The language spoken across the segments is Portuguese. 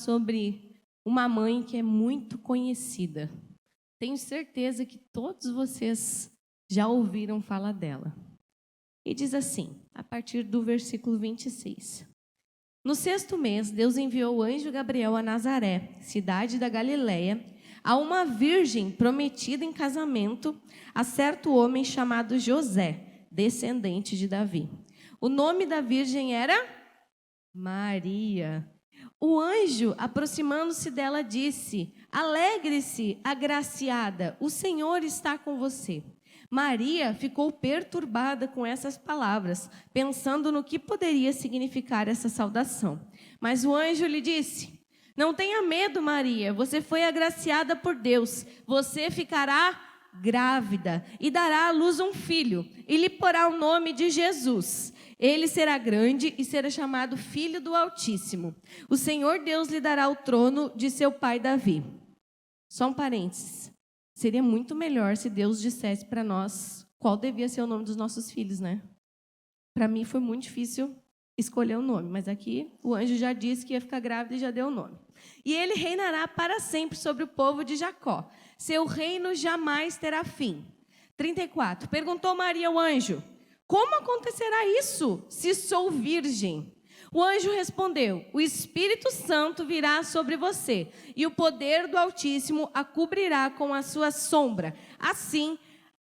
sobre uma mãe que é muito conhecida. Tenho certeza que todos vocês já ouviram falar dela. E diz assim, a partir do versículo 26. No 6º mês, Deus enviou o anjo Gabriel a Nazaré, cidade da Galileia, a uma virgem prometida em casamento a certo homem chamado José, descendente de Davi. O nome da virgem era Maria. O anjo, aproximando-se dela, disse: Alegre-se, agraciada, o Senhor está com você. Maria ficou perturbada com essas palavras, pensando no que poderia significar essa saudação. Mas o anjo lhe disse: Não tenha medo, Maria, você foi agraciada por Deus. Você ficará grávida e dará à luz um filho, e lhe porá o nome de Jesus. Ele será grande e será chamado Filho do Altíssimo. O Senhor Deus lhe dará o trono de seu pai Davi. Só um parênteses. Seria muito melhor se Deus dissesse para nós qual devia ser o nome dos nossos filhos, né? Para mim foi muito difícil escolher o nome, mas aqui o anjo já disse que ia ficar grávida e já deu o nome. E ele reinará para sempre sobre o povo de Jacó. Seu reino jamais terá fim. 34. Perguntou Maria ao anjo: Como acontecerá isso, se sou virgem? O anjo respondeu: O Espírito Santo virá sobre você, e o poder do Altíssimo a cobrirá com a sua sombra. Assim,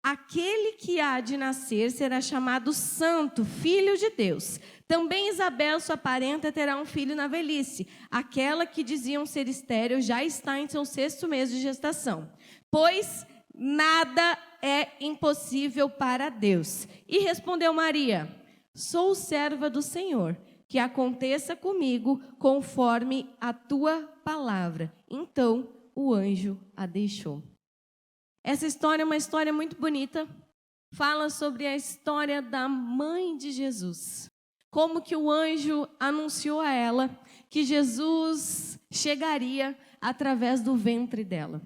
aquele que há de nascer será chamado Santo, Filho de Deus. Também Isabel, sua parenta, terá um filho na velhice. Aquela que diziam ser estéril já está em seu 6º mês de gestação. Pois nada é impossível para Deus. E respondeu Maria: Sou serva do Senhor, que aconteça comigo conforme a tua palavra. Então o anjo a deixou. Essa história é uma história muito bonita. Fala sobre a história da mãe de Jesus. Como que o anjo anunciou a ela que Jesus chegaria através do ventre dela.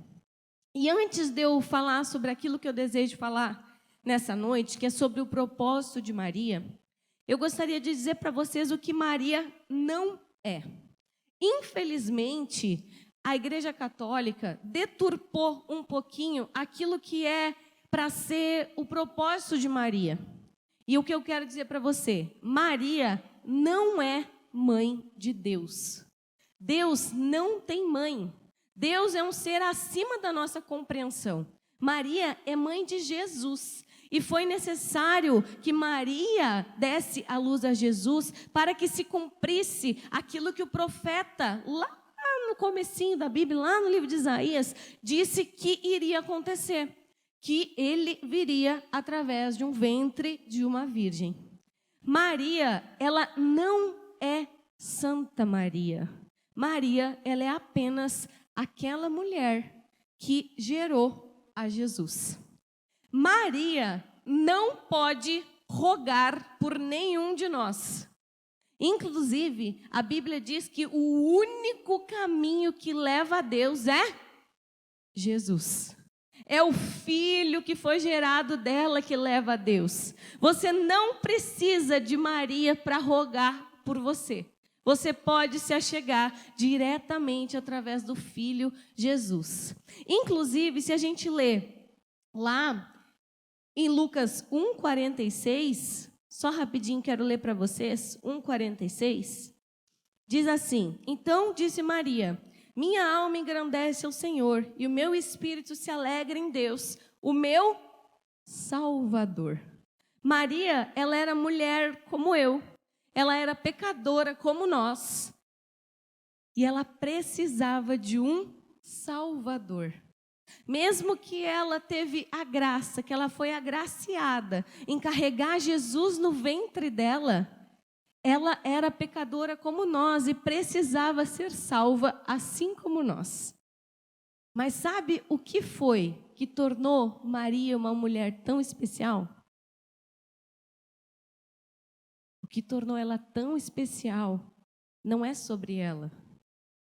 E antes de eu falar sobre aquilo que eu desejo falar nessa noite, que é sobre o propósito de Maria, eu gostaria de dizer para vocês o que Maria não é. Infelizmente, a Igreja Católica deturpou um pouquinho aquilo que é para ser o propósito de Maria. E o que eu quero dizer para você, Maria não é mãe de Deus. Deus não tem mãe. Deus é um ser acima da nossa compreensão. Maria é mãe de Jesus. E foi necessário que Maria desse à luz a Jesus para que se cumprisse aquilo que o profeta, lá no comecinho da Bíblia, lá no livro de Isaías, disse que iria acontecer. Que ele viria através de um ventre de uma virgem. Maria, ela não é Santa Maria. Maria, ela é apenas aquela mulher que gerou a Jesus. Maria não pode rogar por nenhum de nós. Inclusive, a Bíblia diz que o único caminho que leva a Deus é Jesus. É o filho que foi gerado dela que leva a Deus. Você não precisa de Maria para rogar por você. Você pode se achegar diretamente através do Filho Jesus. Inclusive, se a gente lê lá em Lucas 1,46, só rapidinho quero ler para vocês, 1,46, diz assim: Então disse Maria: Minha alma engrandece ao Senhor, e o meu espírito se alegra em Deus, o meu Salvador. Maria, ela era mulher como eu. Ela era pecadora como nós. E ela precisava de um Salvador. Mesmo que ela teve a graça, que ela foi agraciada em carregar Jesus no ventre dela, ela era pecadora como nós e precisava ser salva assim como nós. Mas sabe o que foi que tornou Maria uma mulher tão especial? O que tornou ela tão especial não é sobre ela,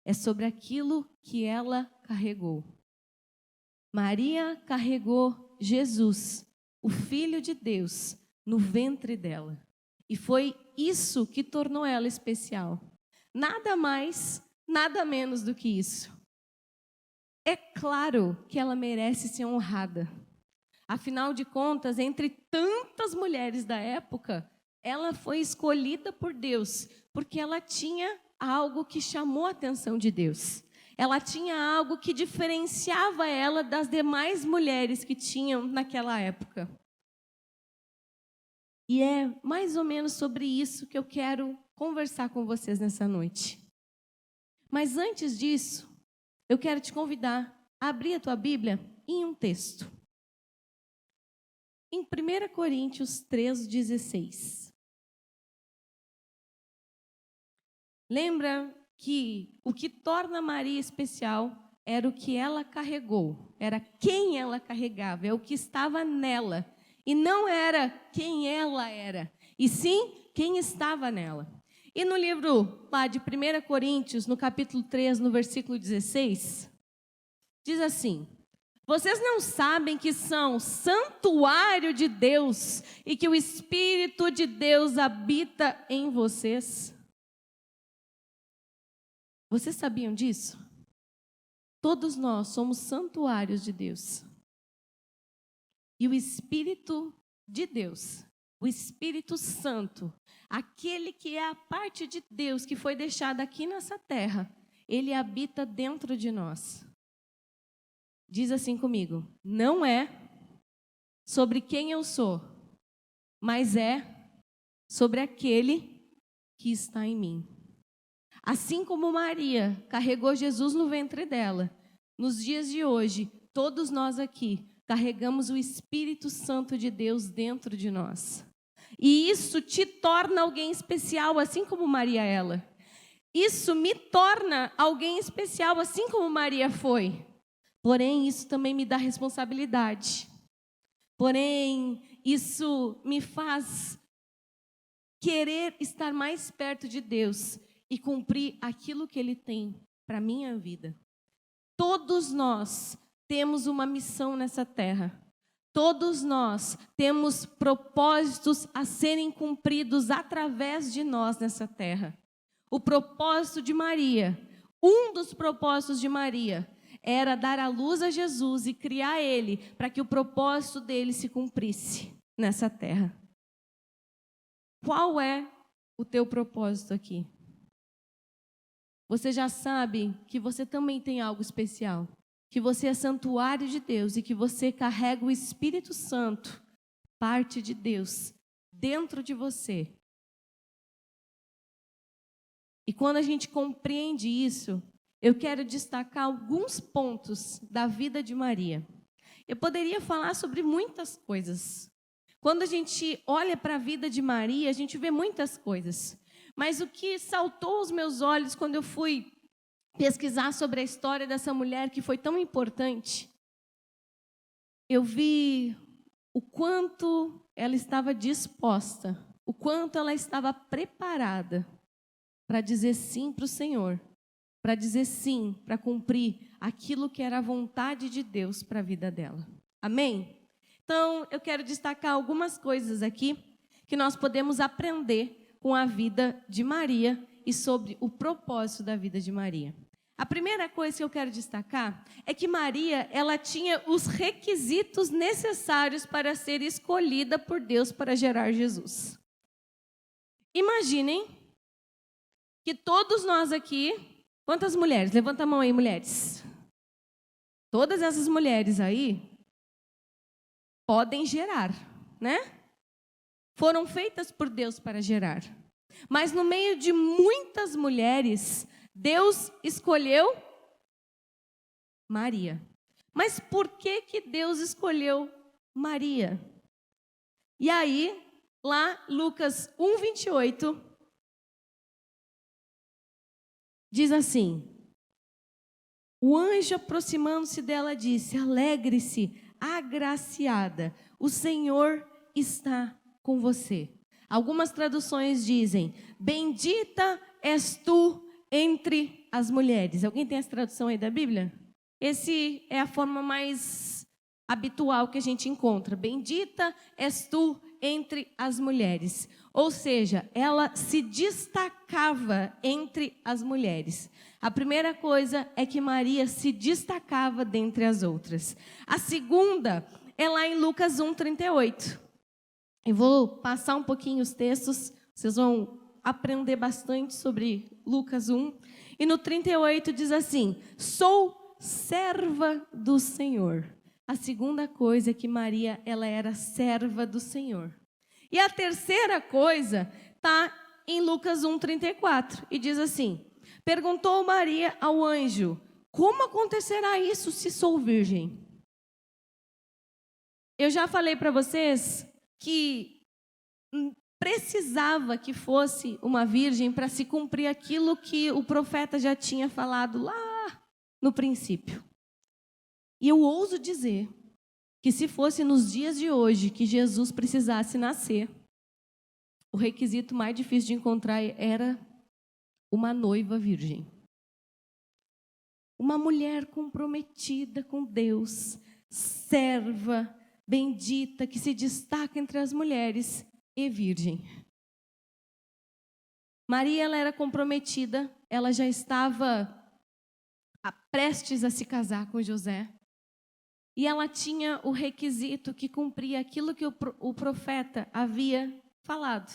é sobre aquilo que ela carregou. Maria carregou Jesus, o Filho de Deus, no ventre dela. E foi isso que tornou ela especial. Nada mais nada menos do que isso. É claro que ela merece ser honrada. Afinal de contas, entre tantas mulheres da época, ela foi escolhida por Deus, porque ela tinha algo que chamou a atenção de Deus. Ela tinha algo que diferenciava ela das demais mulheres que tinham naquela época. E é mais ou menos sobre isso que eu quero conversar com vocês nessa noite. Mas antes disso, eu quero te convidar a abrir a tua Bíblia em um texto. Em 1 Coríntios 3,16. Lembra que o que torna Maria especial era o que ela carregou, era quem ela carregava, é o que estava nela. E não era quem ela era, e sim quem estava nela. E no livro lá de 1 Coríntios, no capítulo 3, no versículo 16, diz assim: vocês não sabem que são santuário de Deus e que o Espírito de Deus habita em vocês? Vocês sabiam disso? Todos nós somos santuários de Deus. E o Espírito de Deus, o Espírito Santo, aquele que é a parte de Deus que foi deixada aqui nessa terra, ele habita dentro de nós. Diz assim comigo: não é sobre quem eu sou, mas é sobre aquele que está em mim. Assim como Maria carregou Jesus no ventre dela, nos dias de hoje, todos nós aqui carregamos o Espírito Santo de Deus dentro de nós. E isso te torna alguém especial, assim como Maria ela. Isso me torna alguém especial, assim como Maria foi. Porém, isso também me dá responsabilidade. Porém, isso me faz querer estar mais perto de Deus e cumprir aquilo que Ele tem para a minha vida. Todos nós temos uma missão nessa terra. Todos nós temos propósitos a serem cumpridos através de nós nessa terra. O propósito de Maria, um dos propósitos de Maria, era dar à luz a Jesus e criar Ele para que o propósito dele se cumprisse nessa terra. Qual é o teu propósito aqui? Você já sabe que você também tem algo especial, que você é santuário de Deus e que você carrega o Espírito Santo, parte de Deus, dentro de você. E quando a gente compreende isso, eu quero destacar alguns pontos da vida de Maria. Eu poderia falar sobre muitas coisas. Quando a gente olha para a vida de Maria, a gente vê muitas coisas. Mas o que saltou aos meus olhos quando eu fui pesquisar sobre a história dessa mulher que foi tão importante, eu vi o quanto ela estava disposta, o quanto ela estava preparada para dizer sim para o Senhor, para dizer sim, para cumprir aquilo que era a vontade de Deus para a vida dela. Amém? Então, eu quero destacar algumas coisas aqui que nós podemos aprender com a vida de Maria e sobre o propósito da vida de Maria. A primeira coisa que eu quero destacar é que Maria, ela tinha os requisitos necessários para ser escolhida por Deus para gerar Jesus. Imaginem que todos nós aqui, quantas mulheres? Levanta a mão aí, mulheres. Todas essas mulheres aí podem gerar, né? Foram feitas por Deus para gerar. Mas no meio de muitas mulheres, Deus escolheu Maria. Mas por que Deus escolheu Maria? E aí, lá, Lucas 1:28, diz assim: o anjo, aproximando-se dela, disse: alegre-se, agraciada, o Senhor está com você. Algumas traduções dizem: bendita és tu entre as mulheres. Alguém tem essa tradução aí da Bíblia? Essa é a forma mais habitual que a gente encontra. Bendita és tu entre as mulheres. Ou seja, ela se destacava entre as mulheres. A primeira coisa é que Maria se destacava dentre as outras. A segunda é lá em Lucas 1:38. Eu vou passar um pouquinho os textos, vocês vão aprender bastante sobre Lucas 1. E no 38 diz assim: sou serva do Senhor. A segunda coisa é que Maria, ela era serva do Senhor. E a terceira coisa está em Lucas 1:34 e diz assim: perguntou Maria ao anjo: como acontecerá isso se sou virgem? Eu já falei para vocês que precisava que fosse uma virgem para se cumprir aquilo que o profeta já tinha falado lá no princípio. E eu ouso dizer que se fosse nos dias de hoje que Jesus precisasse nascer, o requisito mais difícil de encontrar era uma noiva virgem. Uma mulher comprometida com Deus, serva, bendita, que se destaca entre as mulheres e virgem. Maria, ela era comprometida, ela já estava prestes a se casar com José. E ela tinha o requisito que cumpria aquilo que o profeta havia falado,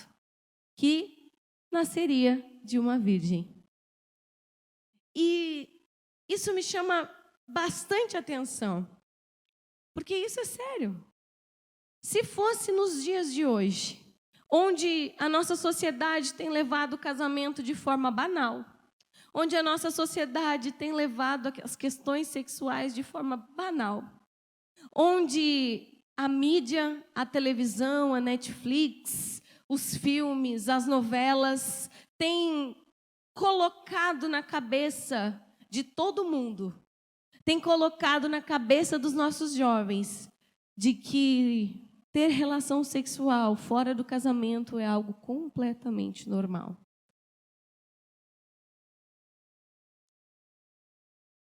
que nasceria de uma virgem. E isso me chama bastante atenção, porque isso é sério. Se fosse nos dias de hoje, onde a nossa sociedade tem levado o casamento de forma banal, onde a nossa sociedade tem levado as questões sexuais de forma banal, onde a mídia, a televisão, a Netflix, os filmes, as novelas têm colocado na cabeça de todo mundo, têm colocado na cabeça dos nossos jovens de que ter relação sexual fora do casamento é algo completamente normal.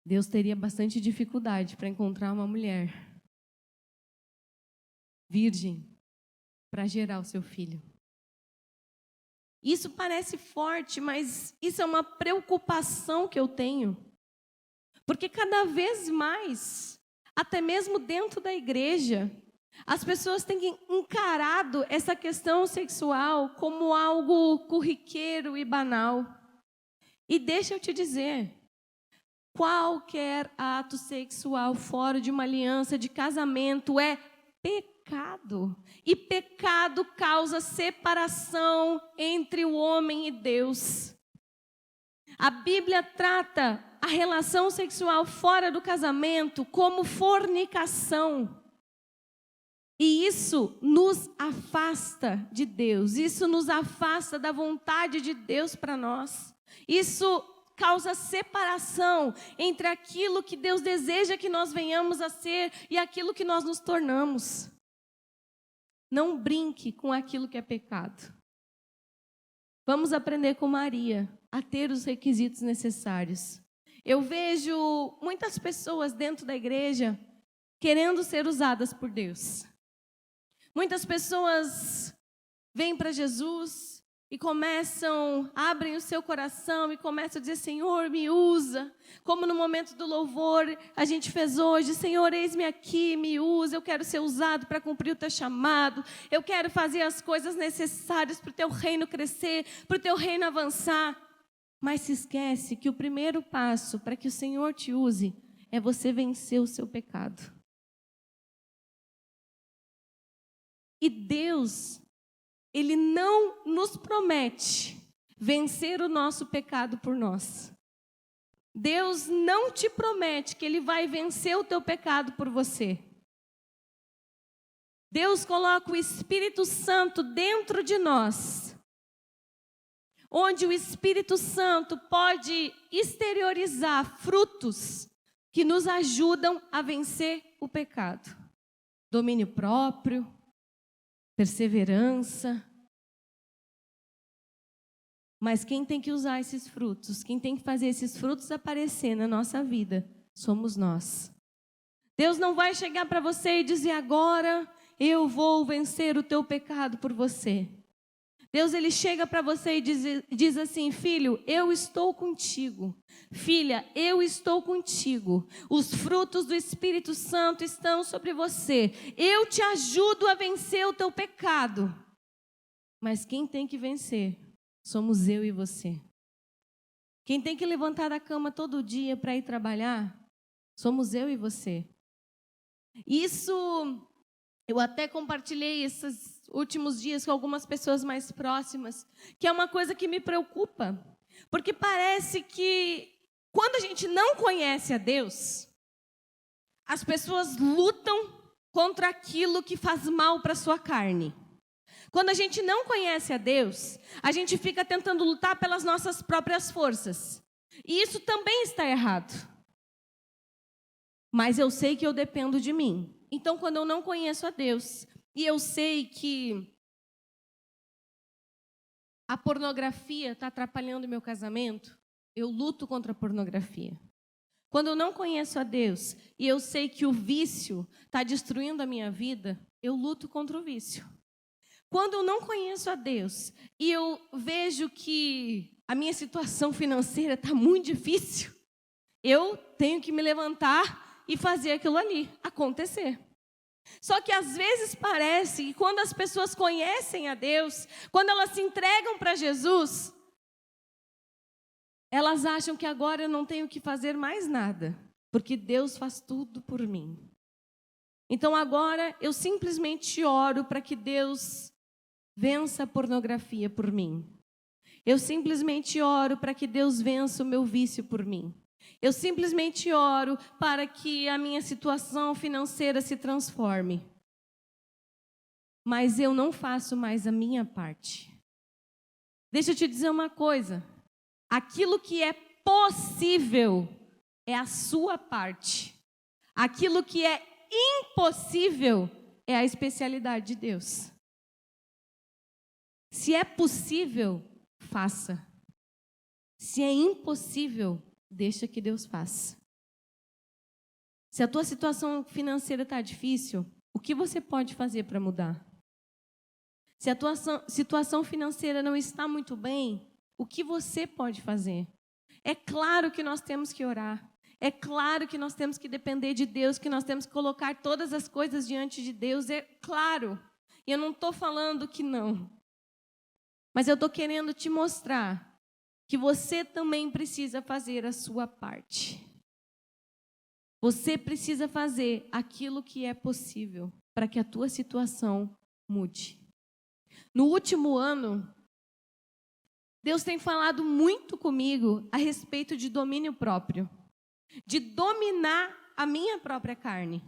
Deus teria bastante dificuldade para encontrar uma mulher virgem para gerar o seu filho. Isso parece forte, mas isso é uma preocupação que eu tenho. Porque cada vez mais, até mesmo dentro da igreja, as pessoas têm encarado essa questão sexual como algo corriqueiro e banal. E deixa eu te dizer, qualquer ato sexual fora de uma aliança de casamento é pecado. E pecado causa separação entre o homem e Deus. A Bíblia trata a relação sexual fora do casamento como fornicação. E isso nos afasta de Deus. Isso nos afasta da vontade de Deus para nós. Isso causa separação entre aquilo que Deus deseja que nós venhamos a ser e aquilo que nós nos tornamos. Não brinque com aquilo que é pecado. Vamos aprender com Maria a ter os requisitos necessários. Eu vejo muitas pessoas dentro da igreja querendo ser usadas por Deus. Muitas pessoas vêm para Jesus e abrem o seu coração e começam a dizer: Senhor, me usa. Como no momento do louvor a gente fez hoje: Senhor, eis-me aqui, me usa. Eu quero ser usado para cumprir o teu chamado. Eu quero fazer as coisas necessárias para o teu reino crescer, para o teu reino avançar. Mas se esquece que o primeiro passo para que o Senhor te use é você vencer o seu pecado. E Deus, Ele não nos promete vencer o nosso pecado por nós. Deus não te promete que Ele vai vencer o teu pecado por você. Deus coloca o Espírito Santo dentro de nós, onde o Espírito Santo pode exteriorizar frutos que nos ajudam a vencer o pecado. Domínio próprio, perseverança. Mas quem tem que usar esses frutos, quem tem que fazer esses frutos aparecer na nossa vida, somos nós. Deus não vai chegar para você e dizer: agora eu vou vencer o teu pecado por você. Deus, ele chega para você e diz assim: filho, eu estou contigo. Filha, eu estou contigo. Os frutos do Espírito Santo estão sobre você. Eu te ajudo a vencer o teu pecado. Mas quem tem que vencer somos eu e você. Quem tem que levantar da cama todo dia para ir trabalhar somos eu e você. Isso eu até compartilhei esses últimos dias com algumas pessoas mais próximas, que é uma coisa que me preocupa, porque parece que quando a gente não conhece a Deus, as pessoas lutam contra aquilo que faz mal para a sua carne. Quando a gente não conhece a Deus, a gente fica tentando lutar pelas nossas próprias forças. E isso também está errado. Mas eu sei que eu dependo de mim. Então, quando eu não conheço a Deus, e eu sei que a pornografia está atrapalhando meu casamento, eu luto contra a pornografia. Quando eu não conheço a Deus, e eu sei que o vício está destruindo a minha vida, eu luto contra o vício. Quando eu não conheço a Deus, e eu vejo que a minha situação financeira está muito difícil, eu tenho que me levantar e fazer aquilo ali acontecer. Só que às vezes parece que quando as pessoas conhecem a Deus, quando elas se entregam para Jesus, elas acham que agora eu não tenho que fazer mais nada, porque Deus faz tudo por mim. Então agora eu simplesmente oro para que Deus vença a pornografia por mim. Eu simplesmente oro para que Deus vença o meu vício por mim. Eu simplesmente oro para que a minha situação financeira se transforme. Mas eu não faço mais a minha parte. Deixa eu te dizer uma coisa. Aquilo que é possível é a sua parte. Aquilo que é impossível é a especialidade de Deus. Se é possível, faça. Se é impossível, deixa que Deus faça. Se a tua situação financeira está difícil, o que você pode fazer para mudar? Se a tua situação financeira não está muito bem, o que você pode fazer? É claro que nós temos que orar. É claro que nós temos que depender de Deus, que nós temos que colocar todas as coisas diante de Deus. É claro. E eu não estou falando que não. Mas eu estou querendo te mostrar que você também precisa fazer a sua parte. Você precisa fazer aquilo que é possível para que a tua situação mude. No último ano, Deus tem falado muito comigo a respeito de domínio próprio, de dominar a minha própria carne.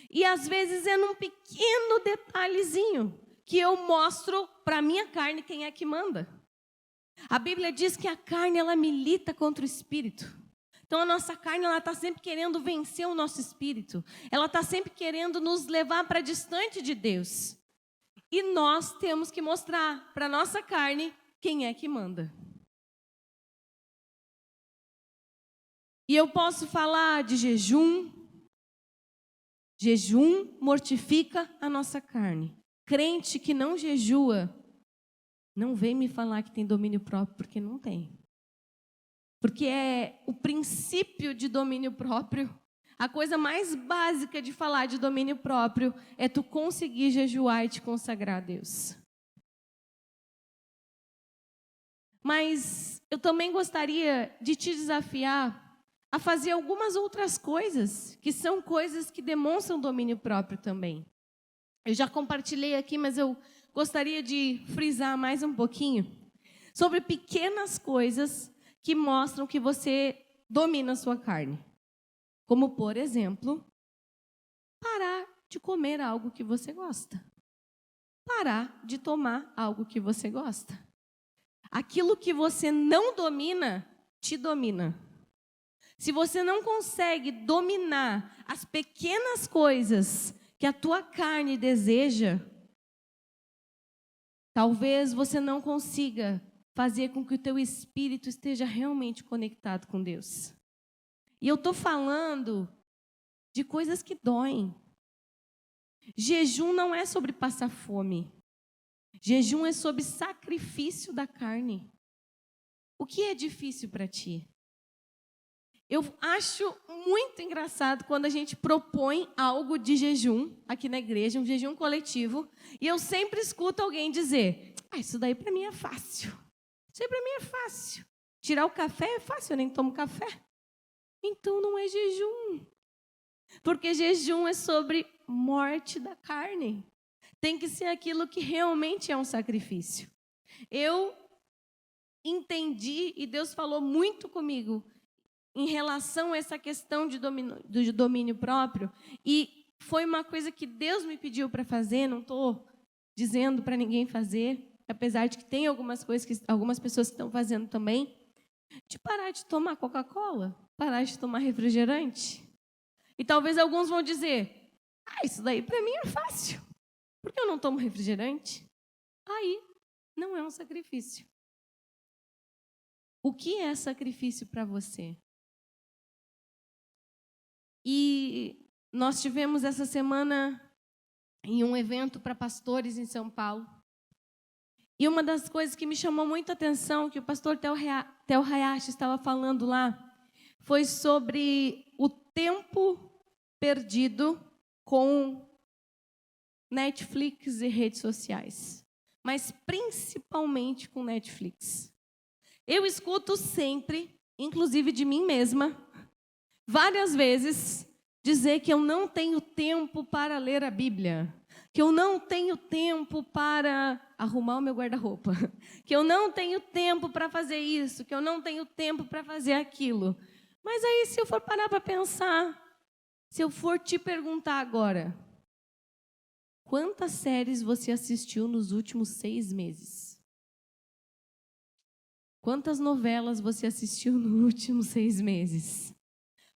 E às vezes é num pequeno detalhezinho que eu mostro para a minha carne quem é que manda. A Bíblia diz que a carne, ela milita contra o espírito. Então a nossa carne, ela está sempre querendo vencer o nosso espírito. Ela está sempre querendo nos levar para distante de Deus. E nós temos que mostrar para a nossa carne quem é que manda. E eu posso falar de jejum. Jejum mortifica a nossa carne. Crente que não jejua, não vem me falar que tem domínio próprio, porque não tem. Porque é o princípio de domínio próprio. A coisa mais básica de falar de domínio próprio é tu conseguir jejuar e te consagrar a Deus. Mas eu também gostaria de te desafiar a fazer algumas outras coisas, que são coisas que demonstram domínio próprio também. Eu já compartilhei aqui, mas eu gostaria de frisar mais um pouquinho sobre pequenas coisas que mostram que você domina a sua carne. Como, por exemplo, parar de comer algo que você gosta. Parar de tomar algo que você gosta. Aquilo que você não domina, te domina. Se você não consegue dominar as pequenas coisas que a tua carne deseja, talvez você não consiga fazer com que o teu espírito esteja realmente conectado com Deus. E eu estou falando de coisas que doem. Jejum não é sobre passar fome. Jejum é sobre sacrifício da carne. O que é difícil para ti? Eu acho muito engraçado quando a gente propõe algo de jejum aqui na igreja, um jejum coletivo, e eu sempre escuto alguém dizer: isso daí para mim é fácil. Isso aí para mim é fácil. Tirar o café é fácil, eu nem tomo café. Então não é jejum. Porque jejum é sobre morte da carne. Tem que ser aquilo que realmente é um sacrifício. Eu entendi e Deus falou muito comigo em relação a essa questão do domínio próprio, e foi uma coisa que Deus me pediu para fazer, não estou dizendo para ninguém fazer, apesar de que tem algumas coisas que algumas pessoas que estão fazendo também, de parar de tomar Coca-Cola, parar de tomar refrigerante. E talvez alguns vão dizer: isso daí para mim é fácil, porque eu não tomo refrigerante. Aí não é um sacrifício. O que é sacrifício para você? E nós tivemos essa semana em um evento para pastores em São Paulo. E uma das coisas que me chamou muito a atenção, que o pastor Theo Hayashi estava falando lá, foi sobre o tempo perdido com Netflix e redes sociais. Mas principalmente com Netflix. Eu escuto sempre, inclusive de mim mesma, várias vezes, dizer que eu não tenho tempo para ler a Bíblia, que eu não tenho tempo para arrumar o meu guarda-roupa, que eu não tenho tempo para fazer isso, que eu não tenho tempo para fazer aquilo. Mas aí, se eu for parar para pensar, se eu for te perguntar agora, quantas séries você assistiu nos últimos 6 meses? Quantas novelas você assistiu nos últimos 6 meses?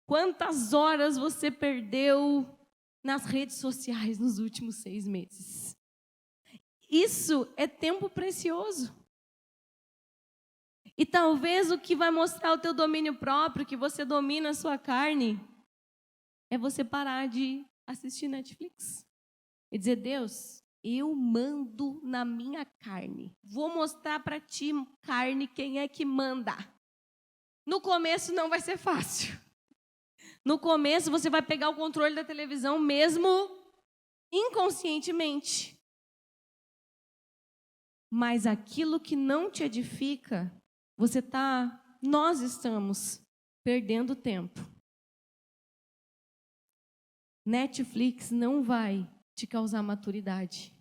Quantas horas você perdeu nas redes sociais nos últimos 6 meses? Isso é tempo precioso. E talvez o que vai mostrar o teu domínio próprio, que você domina a sua carne, é você parar de assistir Netflix. E dizer: Deus, eu mando na minha carne. Vou mostrar para ti, carne, quem é que manda. No começo não vai ser fácil. No começo você vai pegar o controle da televisão mesmo inconscientemente. Mas aquilo que não te edifica, nós estamos perdendo tempo. Netflix não vai te causar maturidade.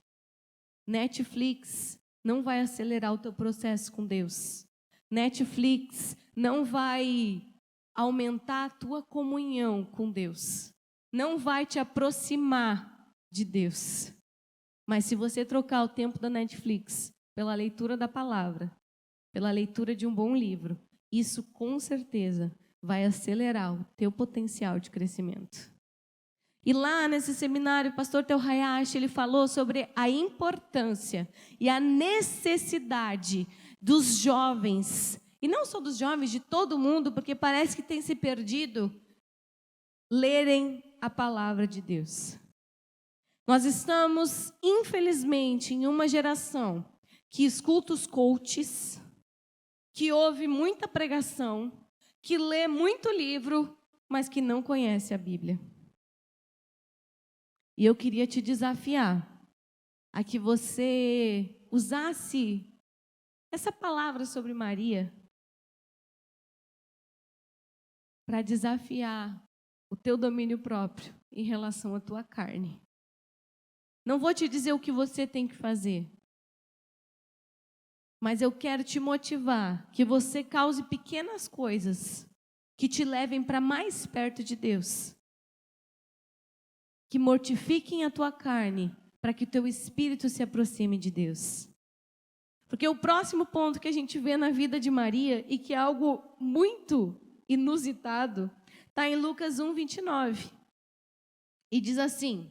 Netflix não vai acelerar o teu processo com Deus. Netflix não vai aumentar a tua comunhão com Deus. Não vai te aproximar de Deus. Mas se você trocar o tempo da Netflix pela leitura da palavra, pela leitura de um bom livro, isso com certeza vai acelerar o teu potencial de crescimento. E lá nesse seminário, o pastor Theo Hayashi, ele falou sobre a importância e a necessidade dos jovens, e não só dos jovens, de todo mundo, porque parece que tem se perdido, lerem a palavra de Deus. Nós estamos, infelizmente, em uma geração que escuta os coaches, que ouve muita pregação, que lê muito livro, mas que não conhece a Bíblia. E eu queria te desafiar a que você usasse essa palavra sobre Maria para desafiar o teu domínio próprio em relação à tua carne. Não vou te dizer o que você tem que fazer, mas eu quero te motivar que você cause pequenas coisas que te levem para mais perto de Deus, que mortifiquem a tua carne para que o teu espírito se aproxime de Deus. Porque o próximo ponto que a gente vê na vida de Maria, e que é algo muito inusitado, está em Lucas 1:29. E diz assim: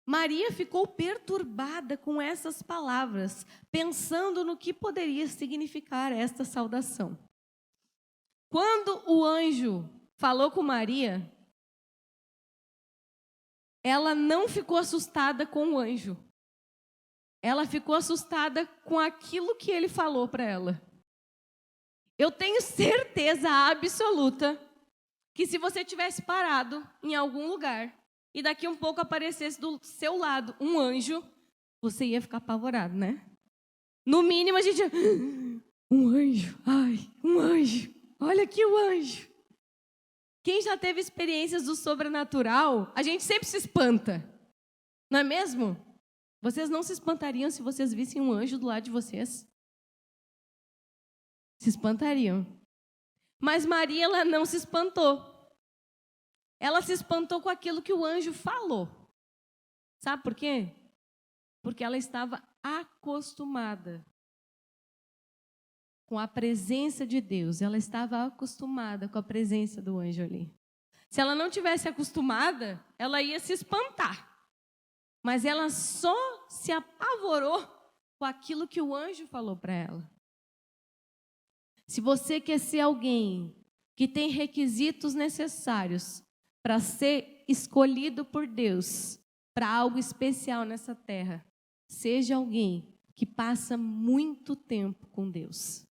Maria ficou perturbada com essas palavras, pensando no que poderia significar esta saudação. Quando o anjo falou com Maria, ela não ficou assustada com o anjo. ela ficou assustada com aquilo que ele falou para ela. Eu tenho certeza absoluta que se você tivesse parado em algum lugar e daqui um pouco aparecesse do seu lado um anjo, você ia ficar apavorado, né? No mínimo a gente... Um anjo, ai, um anjo, olha aqui o anjo. Quem já teve experiências do sobrenatural, a gente sempre se espanta, não é mesmo? Vocês não se espantariam se vocês vissem um anjo do lado de vocês? Se espantariam. Mas Maria, ela não se espantou. Ela se espantou com aquilo que o anjo falou. Sabe por quê? Porque ela estava acostumada com a presença de Deus. Ela estava acostumada com a presença do anjo ali. Se ela não tivesse acostumada, ela ia se espantar. Mas ela só se apavorou com aquilo que o anjo falou para ela. Se você quer ser alguém que tem requisitos necessários para ser escolhido por Deus para algo especial nessa terra, seja alguém que passa muito tempo com Deus.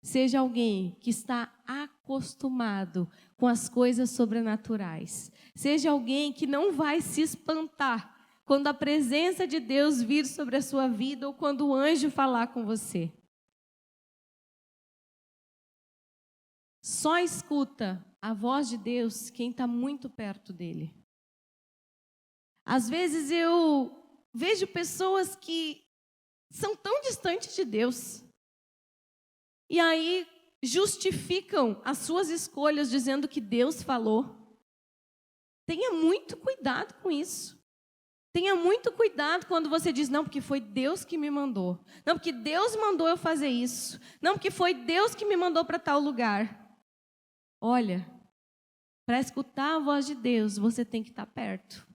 Seja alguém que está acostumado com as coisas sobrenaturais. Seja alguém que não vai se espantar quando a presença de Deus vir sobre a sua vida ou quando o anjo falar com você. Só escuta a voz de Deus quem está muito perto dele. Às vezes eu vejo pessoas que são tão distantes de Deus e aí justificam as suas escolhas dizendo que Deus falou. Tenha muito cuidado com isso. Tenha muito cuidado quando você diz, não, porque foi Deus que me mandou. Não, porque Deus mandou eu fazer isso. Não, porque foi Deus que me mandou para tal lugar. Olha, para escutar a voz de Deus, você tem que estar perto.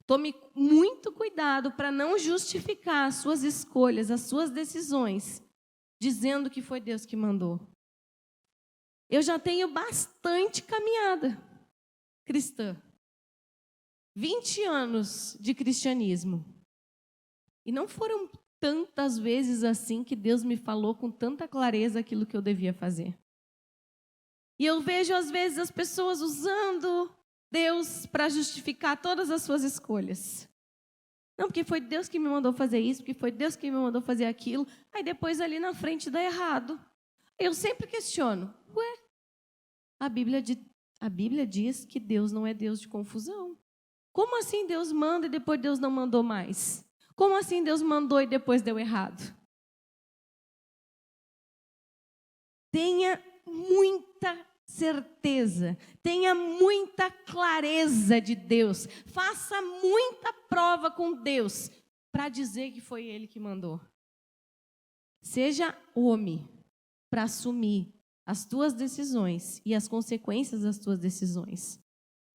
Tome muito cuidado para não justificar as suas escolhas, as suas decisões, dizendo que foi Deus que mandou. Eu já tenho bastante caminhada cristã. 20 anos de cristianismo. E não foram tantas vezes assim que Deus me falou com tanta clareza aquilo que eu devia fazer. E eu vejo às vezes as pessoas usando Deus para justificar todas as suas escolhas. Não, porque foi Deus que me mandou fazer isso, porque foi Deus que me mandou fazer aquilo. Aí depois ali na frente dá errado. Eu sempre questiono. A Bíblia diz que Deus não é Deus de confusão. Como assim Deus manda e depois Deus não mandou mais? Como assim Deus mandou e depois deu errado? Tenha muita certeza, tenha muita clareza de Deus, faça muita prova com Deus para dizer que foi Ele que mandou. Seja homem para assumir as tuas decisões e as consequências das tuas decisões.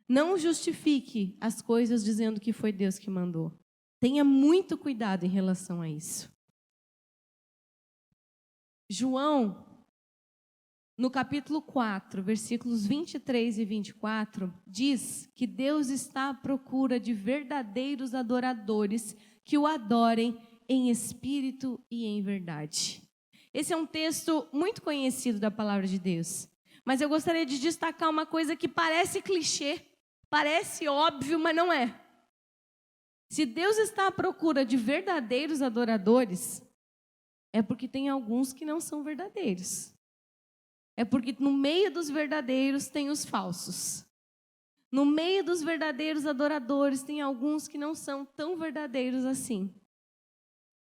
Não justifique as coisas dizendo que foi Deus que mandou. Tenha muito cuidado em relação a isso. João, no capítulo 4, versículos 23 e 24, diz que Deus está à procura de verdadeiros adoradores que o adorem em espírito e em verdade. Esse é um texto muito conhecido da palavra de Deus. Mas eu gostaria de destacar uma coisa que parece clichê, parece óbvio, mas não é. Se Deus está à procura de verdadeiros adoradores, é porque tem alguns que não são verdadeiros. É porque no meio dos verdadeiros tem os falsos. No meio dos verdadeiros adoradores tem alguns que não são tão verdadeiros assim.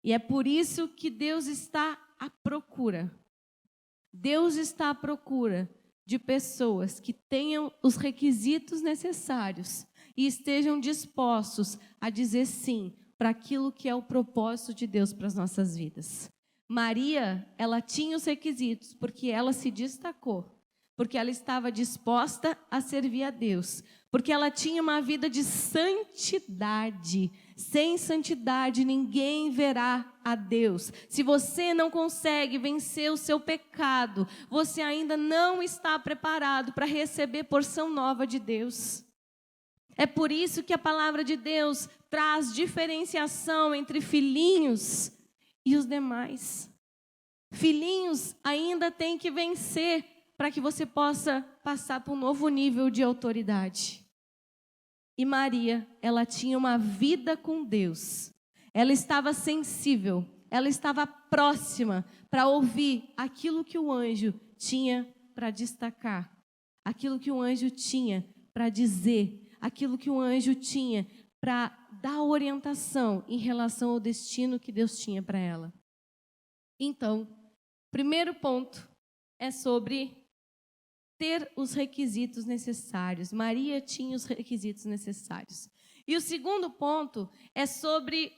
E é por isso que Deus está à procura. Deus está à procura de pessoas que tenham os requisitos necessários e estejam dispostos a dizer sim para aquilo que é o propósito de Deus para as nossas vidas. Maria, ela tinha os requisitos porque ela se destacou, porque ela estava disposta a servir a Deus, porque ela tinha uma vida de santidade. Sem santidade, ninguém verá a Deus. Se você não consegue vencer o seu pecado, você ainda não está preparado para receber porção nova de Deus. É por isso que a palavra de Deus traz diferenciação entre filhinhos e os demais. Filhinhos ainda tem que vencer para que você possa passar para um novo nível de autoridade. E Maria, ela tinha uma vida com Deus. Ela estava sensível, ela estava próxima para ouvir aquilo que o anjo tinha para destacar, aquilo que o anjo tinha para dizer, aquilo que o anjo tinha para dar orientação em relação ao destino que Deus tinha para ela. Então, primeiro ponto é sobre ter os requisitos necessários. Maria tinha os requisitos necessários. E o segundo ponto é sobre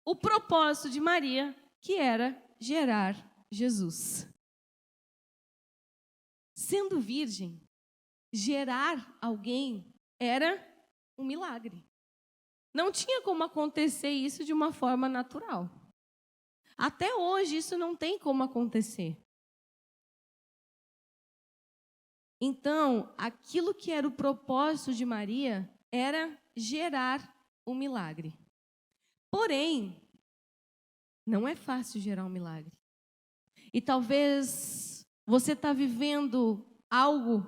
o propósito de Maria, que era gerar Jesus. Sendo virgem, gerar alguém era um milagre. Não tinha como acontecer isso de uma forma natural. Até hoje isso não tem como acontecer. Então, aquilo que era o propósito de Maria era gerar um milagre. Porém, não é fácil gerar um milagre. E talvez você está vivendo algo,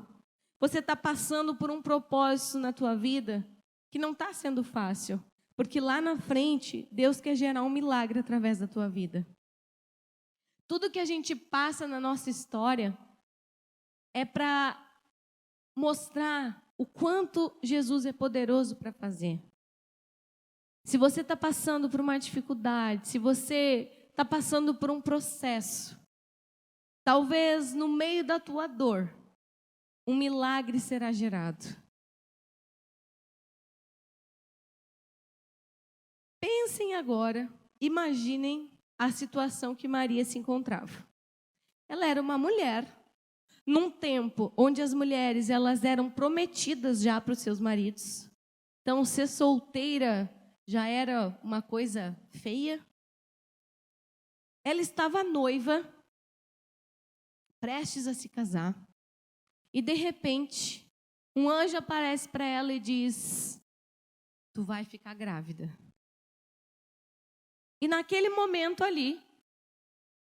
você está passando por um propósito na tua vida que não está sendo fácil. Porque lá na frente, Deus quer gerar um milagre através da tua vida. Tudo que a gente passa na nossa história é para mostrar o quanto Jesus é poderoso para fazer. Se você está passando por uma dificuldade, se você está passando por um processo, talvez no meio da tua dor, um milagre será gerado. Pensem agora, imaginem a situação que Maria se encontrava. Ela era uma mulher, num tempo onde as mulheres elas eram prometidas já para os seus maridos. Então, ser solteira já era uma coisa feia. Ela estava noiva, prestes a se casar. E, de repente, um anjo aparece para ela e diz: tu vai ficar grávida. E naquele momento ali,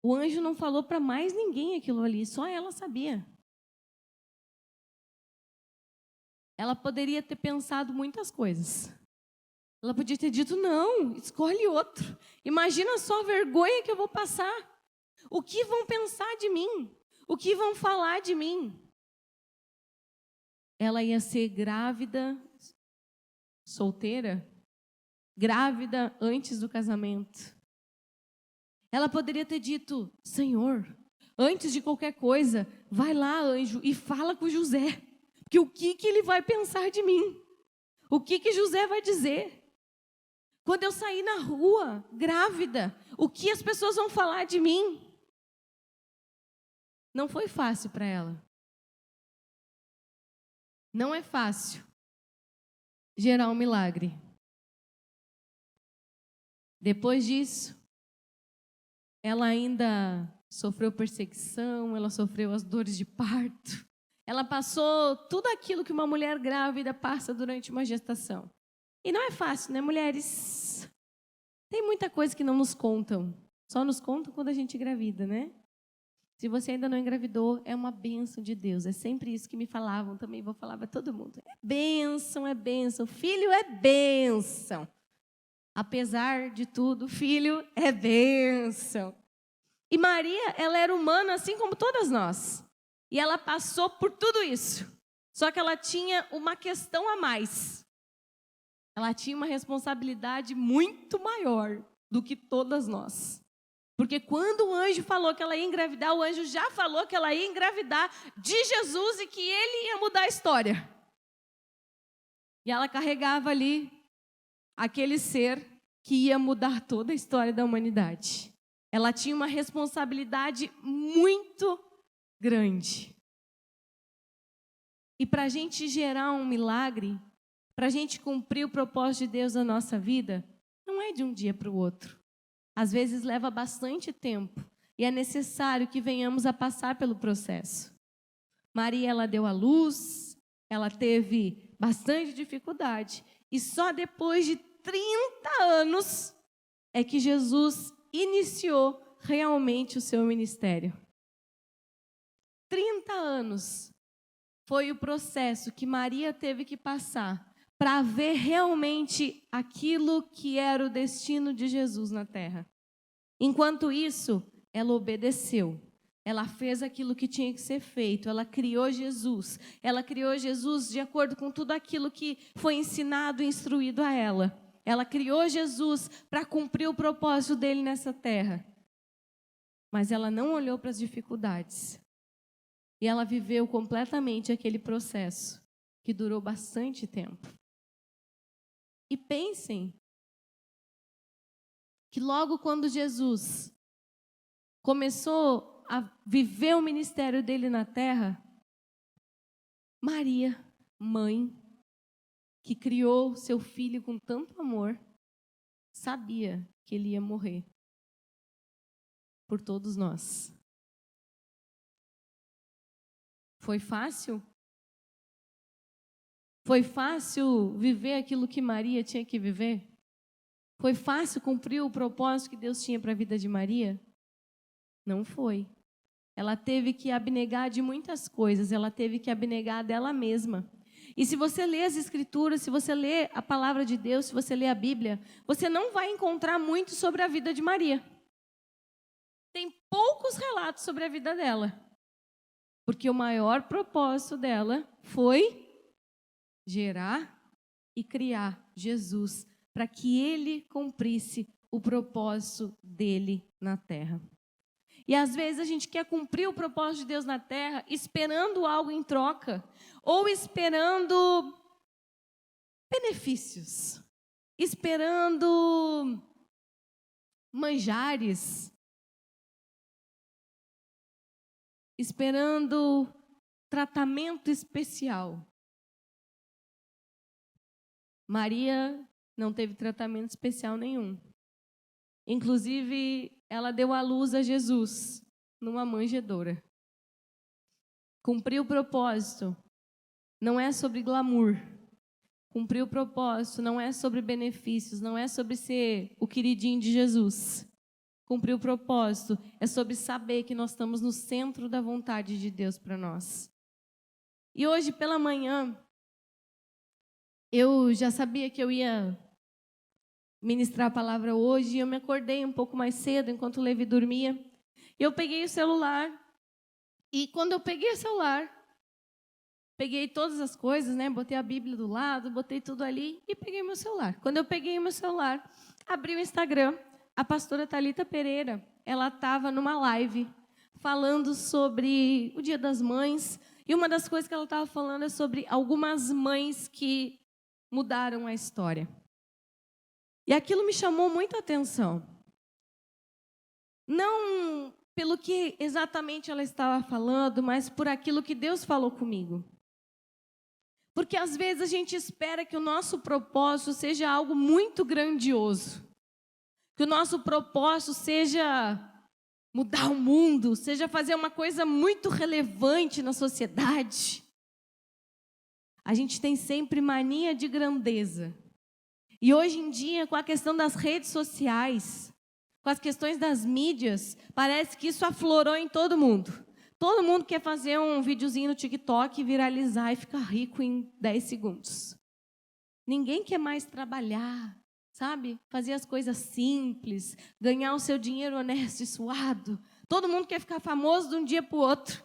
o anjo não falou para mais ninguém aquilo ali, só ela sabia. Ela poderia ter pensado muitas coisas. Ela podia ter dito: não, escolhe outro. Imagina só a vergonha que eu vou passar. O que vão pensar de mim? O que vão falar de mim? Ela ia ser grávida, solteira, grávida antes do casamento. Ela poderia ter dito: Senhor, antes de qualquer coisa, vai lá, anjo, e fala com José. Porque o que ele vai pensar de mim? O que José vai dizer? Quando eu sair na rua, grávida, o que as pessoas vão falar de mim? Não foi fácil para ela. Não é fácil gerar um milagre. Depois disso, ela ainda sofreu perseguição, ela sofreu as dores de parto. Ela passou tudo aquilo que uma mulher grávida passa durante uma gestação. E não é fácil, né, mulheres? Tem muita coisa que não nos contam. Só nos contam quando a gente engravida, né? Se você ainda não engravidou, é uma bênção de Deus. É sempre isso que me falavam, também vou falar para todo mundo. É bênção, é bênção. Filho é bênção. Apesar de tudo, filho é bênção. E Maria, ela era humana assim como todas nós. E ela passou por tudo isso. Só que ela tinha uma questão a mais. Ela tinha uma responsabilidade muito maior do que todas nós. Porque quando o anjo falou que ela ia engravidar, o anjo já falou que ela ia engravidar de Jesus e que ele ia mudar a história. E ela carregava ali aquele ser que ia mudar toda a história da humanidade. Ela tinha uma responsabilidade muito grande. E para a gente gerar um milagre, para a gente cumprir o propósito de Deus na nossa vida, não é de um dia para o outro. Às vezes leva bastante tempo e é necessário que venhamos a passar pelo processo. Maria, ela deu à luz, ela teve bastante dificuldade e só depois de 30 anos é que Jesus iniciou realmente o seu ministério. 30 anos foi o processo que Maria teve que passar para ver realmente aquilo que era o destino de Jesus na terra. Enquanto isso, ela obedeceu. Ela fez aquilo que tinha que ser feito. Ela criou Jesus. Ela criou Jesus de acordo com tudo aquilo que foi ensinado e instruído a ela. Ela criou Jesus para cumprir o propósito dele nessa terra. Mas ela não olhou para as dificuldades. E ela viveu completamente aquele processo que durou bastante tempo. E pensem que logo quando Jesus começou a viver o ministério dele na terra, Maria, mãe, que criou seu filho com tanto amor, sabia que ele ia morrer por todos nós. Foi fácil? Foi fácil viver aquilo que Maria tinha que viver? Foi fácil cumprir o propósito que Deus tinha para a vida de Maria? Não foi. Ela teve que abnegar de muitas coisas, ela teve que abnegar dela mesma. E se você lê as Escrituras, se você lê a palavra de Deus, se você lê a Bíblia, você não vai encontrar muito sobre a vida de Maria. Tem poucos relatos sobre a vida dela. Porque o maior propósito dela foi gerar e criar Jesus, para que ele cumprisse o propósito dele na terra. E às vezes a gente quer cumprir o propósito de Deus na terra esperando algo em troca, ou esperando benefícios, esperando manjares, esperando tratamento especial. Maria não teve tratamento especial nenhum. Inclusive, ela deu à luz a Jesus numa manjedoura. Cumprir o propósito não é sobre glamour. Cumprir o propósito não é sobre benefícios, não é sobre ser o queridinho de Jesus. Cumprir o propósito é sobre saber que nós estamos no centro da vontade de Deus para nós. E hoje pela manhã, eu já sabia que eu ia ministrar a palavra hoje, e eu me acordei um pouco mais cedo, enquanto o Levi dormia. Eu peguei o celular, e quando eu peguei o celular, peguei todas as coisas, né? Botei a Bíblia do lado, botei tudo ali, e peguei meu celular. Quando eu peguei o meu celular, abri o Instagram, a pastora Thalita Pereira, ela estava numa live, falando sobre o Dia das Mães, e uma das coisas que ela estava falando é sobre algumas mães que mudaram a história. E aquilo me chamou muita atenção. Não pelo que exatamente ela estava falando, mas por aquilo que Deus falou comigo. Porque às vezes a gente espera que o nosso propósito seja algo muito grandioso. Que o nosso propósito seja mudar o mundo, seja fazer uma coisa muito relevante na sociedade. A gente tem sempre mania de grandeza. E hoje em dia, com a questão das redes sociais, com as questões das mídias, parece que isso aflorou em todo mundo. Todo mundo quer fazer um videozinho no TikTok, viralizar e ficar rico em 10 segundos. Ninguém quer mais trabalhar, sabe? Fazer as coisas simples, ganhar o seu dinheiro honesto e suado. Todo mundo quer ficar famoso de um dia para o outro.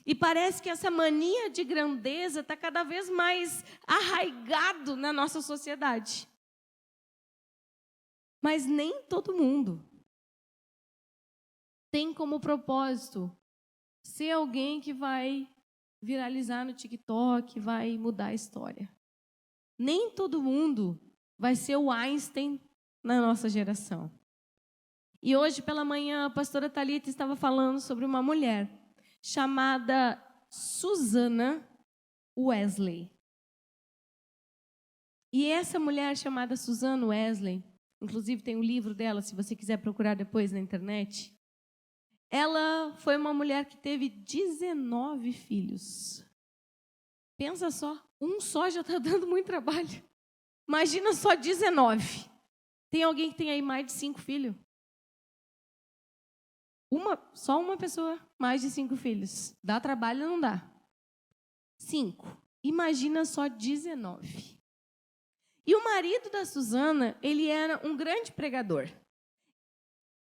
E parece que essa mania de grandeza está cada vez mais arraigado na nossa sociedade. Mas nem todo mundo tem como propósito ser alguém que vai viralizar no TikTok, vai mudar a história. Nem todo mundo vai ser o Einstein na nossa geração. E hoje pela manhã a pastora Thalita estava falando sobre uma mulher chamada Susana Wesley. E essa mulher chamada Susana Wesley, inclusive tem um livro dela, se você quiser procurar depois na internet. Ela foi uma mulher que teve 19 filhos. Pensa só, um só já está dando muito trabalho. Imagina só 19. Tem alguém que tem aí mais de 5 filhos? Só uma pessoa, mais de 5 filhos. Dá trabalho ou não dá? 5. Imagina só 19. E o marido da Susana, ele era um grande pregador.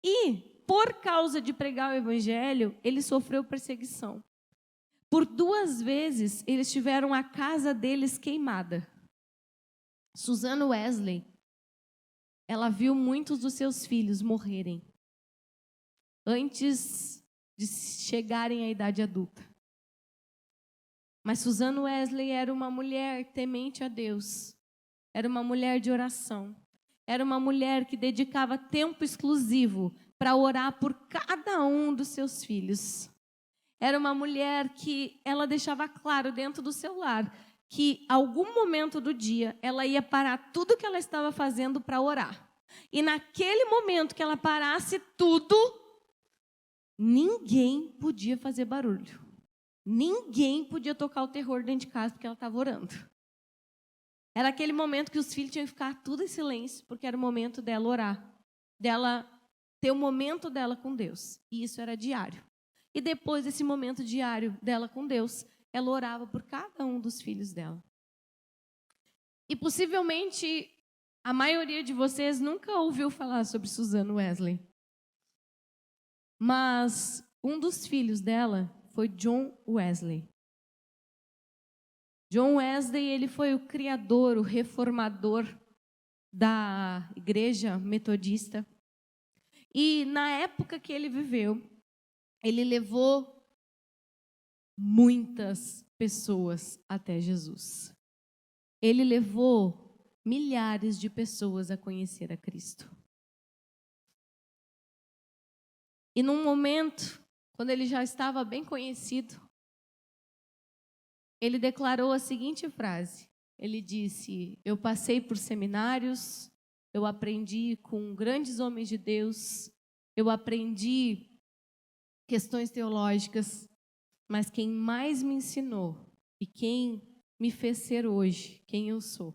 E, por causa de pregar o evangelho, ele sofreu perseguição. Por 2 vezes, eles tiveram a casa deles queimada. Susana Wesley, ela viu muitos dos seus filhos morrerem antes de chegarem à idade adulta. Mas Susana Wesley era uma mulher temente a Deus. Era uma mulher de oração. Era uma mulher que dedicava tempo exclusivo para orar por cada um dos seus filhos. Era uma mulher que ela deixava claro dentro do seu lar que, algum momento do dia, ela ia parar tudo que ela estava fazendo para orar. E naquele momento que ela parasse tudo, ninguém podia fazer barulho. Ninguém podia tocar o terror dentro de casa porque ela estava orando. Era aquele momento que os filhos tinham que ficar tudo em silêncio, porque era o momento dela orar, dela ter o momento dela com Deus. E isso era diário. E depois desse momento diário dela com Deus, ela orava por cada um dos filhos dela. E possivelmente a maioria de vocês nunca ouviu falar sobre Susana Wesley. Mas um dos filhos dela foi John Wesley. John Wesley, ele foi o criador, o reformador da igreja metodista. E na época que ele viveu, ele levou muitas pessoas até Jesus. Ele levou milhares de pessoas a conhecer a Cristo. E num momento, quando ele já estava bem conhecido, ele declarou a seguinte frase. Ele disse: eu passei por seminários, eu aprendi com grandes homens de Deus, eu aprendi questões teológicas, mas quem mais me ensinou e quem me fez ser hoje quem eu sou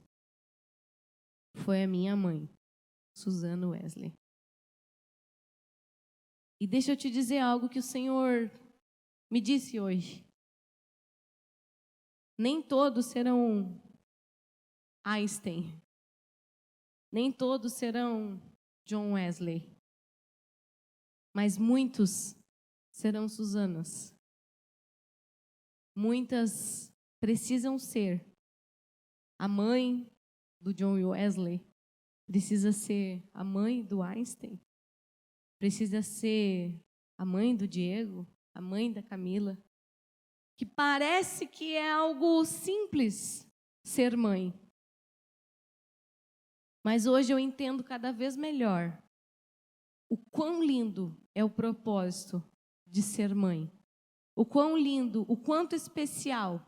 foi a minha mãe, Susana Wesley. E deixa eu te dizer algo que o Senhor me disse hoje. Nem todos serão Einstein. Nem todos serão John Wesley. Mas muitos serão Susanas. Muitas precisam ser. A mãe do John Wesley precisa ser a mãe do Einstein. Precisa ser a mãe do Diego, a mãe da Camila. Que parece que é algo simples ser mãe. Mas hoje eu entendo cada vez melhor o quão lindo é o propósito de ser mãe. O quão lindo, o quanto especial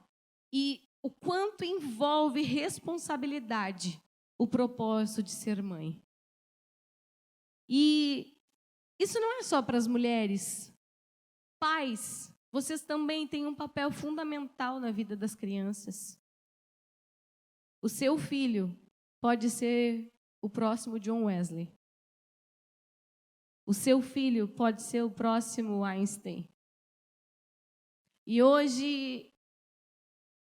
e o quanto envolve responsabilidade o propósito de ser mãe. E isso não é só para as mulheres. Pais, vocês também têm um papel fundamental na vida das crianças. O seu filho pode ser o próximo John Wesley. O seu filho pode ser o próximo Einstein. E hoje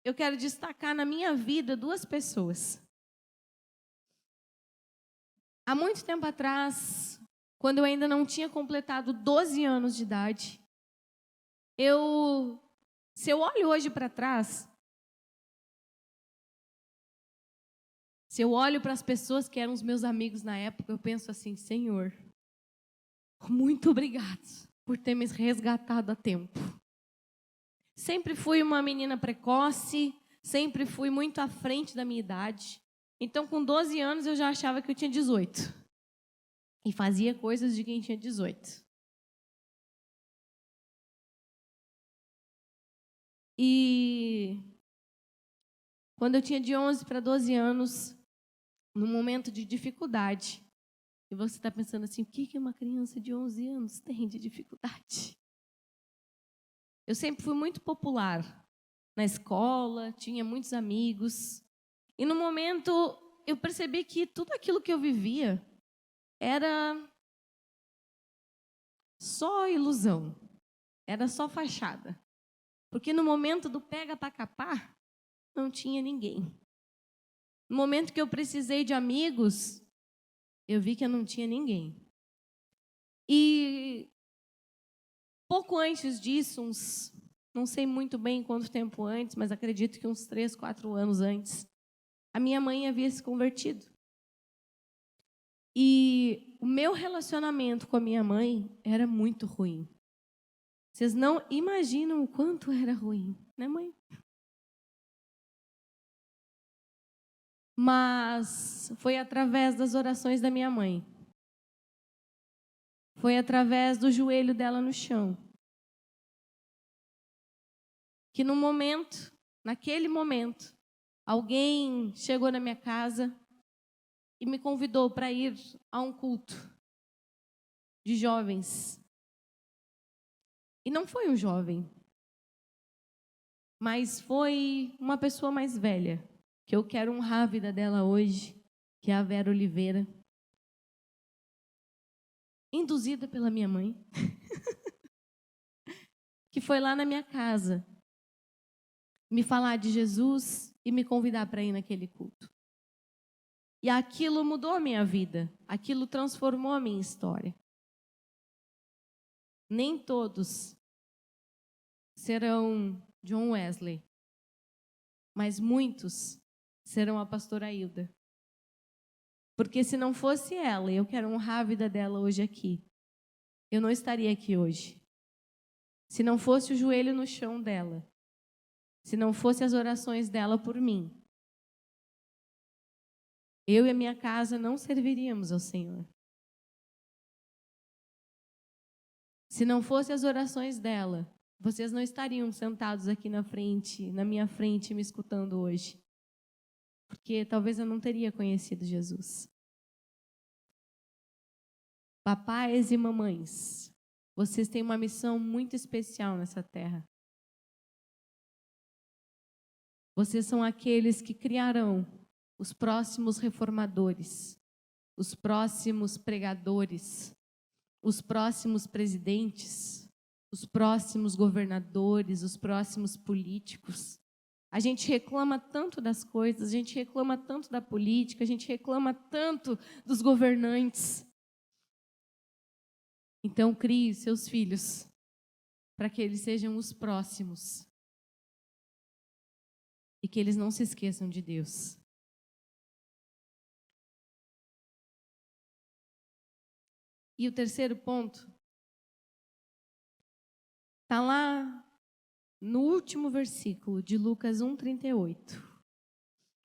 eu quero destacar na minha vida 2 pessoas. Há muito tempo atrás, quando eu ainda não tinha completado 12 anos de idade, se eu olho hoje para trás, se eu olho para as pessoas que eram os meus amigos na época, eu penso assim: Senhor, muito obrigado por ter me resgatado a tempo. Sempre fui uma menina precoce, sempre fui muito à frente da minha idade. Então, com 12 anos, eu já achava que eu tinha 18. E fazia coisas de quem tinha 18. E quando eu tinha de 11 para 12 anos, num momento de dificuldade, e você está pensando assim: o que uma criança de 11 anos tem de dificuldade? Eu sempre fui muito popular na escola, tinha muitos amigos. E no momento eu percebi que tudo aquilo que eu vivia era só ilusão, era só fachada. Porque no momento do pega para capar, não tinha ninguém. No momento que eu precisei de amigos, eu vi que eu não tinha ninguém. E pouco antes disso, não sei muito bem quanto tempo antes, mas acredito que uns 3, 4 anos antes, a minha mãe havia se convertido. E o meu relacionamento com a minha mãe era muito ruim. Vocês não imaginam o quanto era ruim, né, mãe? Mas foi através das orações da minha mãe. Foi através do joelho dela no chão. Que naquele momento, alguém chegou na minha casa e me convidou para ir a um culto de jovens. E não foi um jovem, mas foi uma pessoa mais velha, que eu quero honrar a vida dela hoje, que é a Vera Oliveira, induzida pela minha mãe, que foi lá na minha casa me falar de Jesus e me convidar para ir naquele culto. E aquilo mudou a minha vida, aquilo transformou a minha história. Nem todos serão John Wesley, mas muitos serão a pastora Hilda. Porque se não fosse ela, e eu quero honrar a vida dela hoje aqui, eu não estaria aqui hoje. Se não fosse o joelho no chão dela, se não fosse as orações dela por mim, eu e a minha casa não serviríamos ao Senhor. Se não fosse as orações dela, vocês não estariam sentados aqui na minha frente, me escutando hoje. Porque talvez eu não teria conhecido Jesus. Papais e mamães, vocês têm uma missão muito especial nessa terra. Vocês são aqueles que criarão os próximos reformadores, os próximos pregadores, os próximos presidentes, os próximos governadores, os próximos políticos. A gente reclama tanto das coisas, a gente reclama tanto da política, a gente reclama tanto dos governantes. Então, crie seus filhos para que eles sejam os próximos e que eles não se esqueçam de Deus. E o terceiro ponto está lá no último versículo de Lucas 1:38.